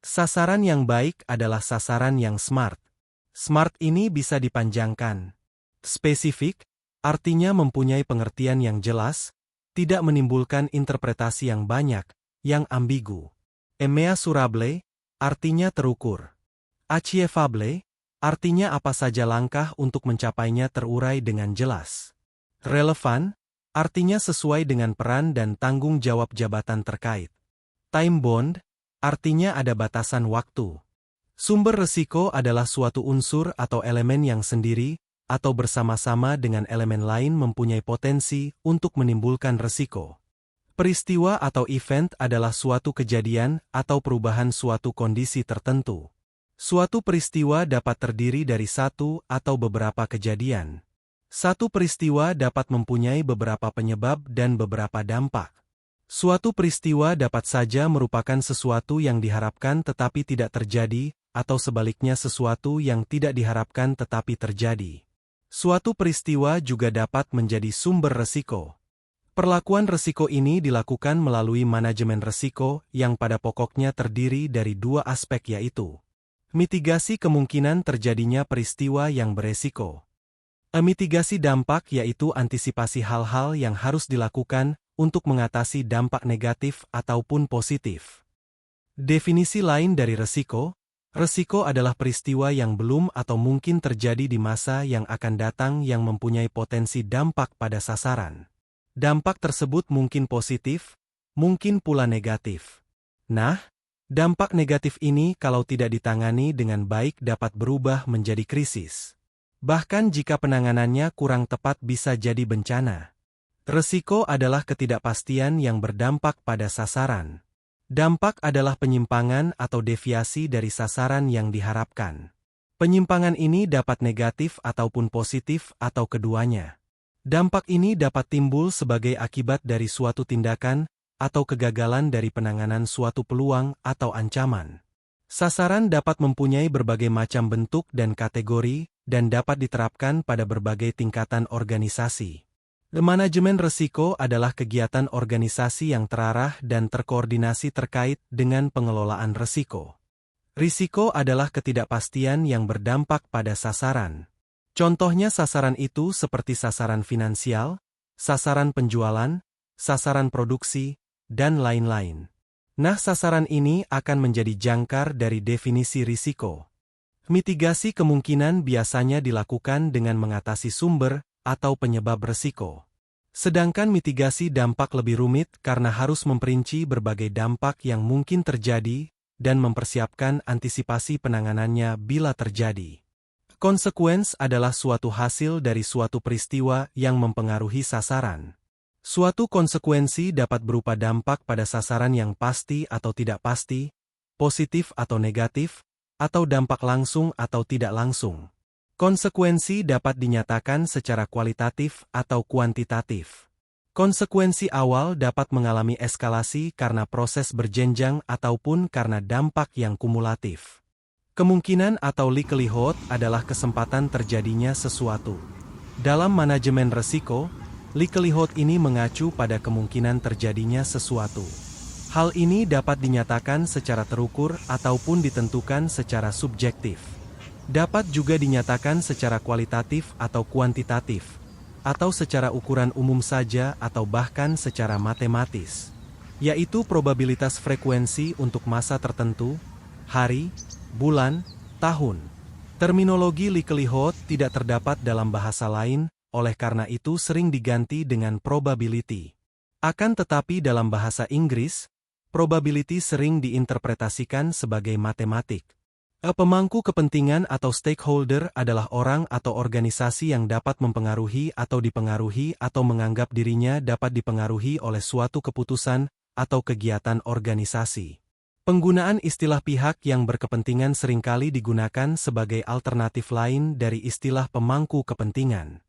Sasaran yang baik adalah sasaran yang smart. Smart ini bisa dipanjangkan. Spesifik, artinya mempunyai pengertian yang jelas, tidak menimbulkan interpretasi yang banyak, yang ambigu. Measurable, artinya terukur. Achievable, artinya apa saja langkah untuk mencapainya terurai dengan jelas. Relevan, artinya sesuai dengan peran dan tanggung jawab jabatan terkait. Time bound, artinya ada batasan waktu. Sumber resiko adalah suatu unsur atau elemen yang sendiri, atau bersama-sama dengan elemen lain mempunyai potensi untuk menimbulkan resiko. Peristiwa atau event adalah suatu kejadian atau perubahan suatu kondisi tertentu. Suatu peristiwa dapat terdiri dari satu atau beberapa kejadian. Satu peristiwa dapat mempunyai beberapa penyebab dan beberapa dampak. Suatu peristiwa dapat saja merupakan sesuatu yang diharapkan tetapi tidak terjadi, atau sebaliknya sesuatu yang tidak diharapkan tetapi terjadi. Suatu peristiwa juga dapat menjadi sumber resiko. Perlakuan resiko ini dilakukan melalui manajemen resiko yang pada pokoknya terdiri dari dua aspek yaitu mitigasi kemungkinan terjadinya peristiwa yang beresiko. Mitigasi dampak yaitu antisipasi hal-hal yang harus dilakukan untuk mengatasi dampak negatif ataupun positif. Definisi lain dari resiko, resiko adalah peristiwa yang belum atau mungkin terjadi di masa yang akan datang yang mempunyai potensi dampak pada sasaran. Dampak tersebut mungkin positif, mungkin pula negatif. Nah, dampak negatif ini kalau tidak ditangani dengan baik dapat berubah menjadi krisis. Bahkan jika penanganannya kurang tepat bisa jadi bencana. Resiko adalah ketidakpastian yang berdampak pada sasaran. Dampak adalah penyimpangan atau deviasi dari sasaran yang diharapkan. Penyimpangan ini dapat negatif ataupun positif atau keduanya. Dampak ini dapat timbul sebagai akibat dari suatu tindakan atau kegagalan dari penanganan suatu peluang atau ancaman. Sasaran dapat mempunyai berbagai macam bentuk dan kategori dan dapat diterapkan pada berbagai tingkatan organisasi. Manajemen risiko adalah kegiatan organisasi yang terarah dan terkoordinasi terkait dengan pengelolaan risiko. Risiko adalah ketidakpastian yang berdampak pada sasaran. Contohnya sasaran itu seperti sasaran finansial, sasaran penjualan, sasaran produksi, dan lain-lain. Nah, sasaran ini akan menjadi jangkar dari definisi risiko. Mitigasi kemungkinan biasanya dilakukan dengan mengatasi sumber atau penyebab risiko. Sedangkan mitigasi dampak lebih rumit karena harus memperinci berbagai dampak yang mungkin terjadi dan mempersiapkan antisipasi penanganannya bila terjadi. Konsekuens adalah suatu hasil dari suatu peristiwa yang mempengaruhi sasaran. Suatu konsekuensi dapat berupa dampak pada sasaran yang pasti atau tidak pasti, positif atau negatif, atau dampak langsung atau tidak langsung. Konsekuensi dapat dinyatakan secara kualitatif atau kuantitatif. Konsekuensi awal dapat mengalami eskalasi karena proses berjenjang ataupun karena dampak yang kumulatif. Kemungkinan atau likelihood adalah kesempatan terjadinya sesuatu. Dalam manajemen risiko, likelihood ini mengacu pada kemungkinan terjadinya sesuatu. Hal ini dapat dinyatakan secara terukur ataupun ditentukan secara subjektif. Dapat juga dinyatakan secara kualitatif atau kuantitatif, atau secara ukuran umum saja atau bahkan secara matematis, yaitu probabilitas frekuensi untuk masa tertentu, hari, bulan, tahun. Terminologi likelihood tidak terdapat dalam bahasa lain, oleh karena itu sering diganti dengan probability. Akan tetapi dalam bahasa Inggris, probability sering diinterpretasikan sebagai matematik. Pemangku kepentingan atau stakeholder adalah orang atau organisasi yang dapat mempengaruhi atau dipengaruhi atau menganggap dirinya dapat dipengaruhi oleh suatu keputusan atau kegiatan organisasi. Penggunaan istilah pihak yang berkepentingan seringkali digunakan sebagai alternatif lain dari istilah pemangku kepentingan.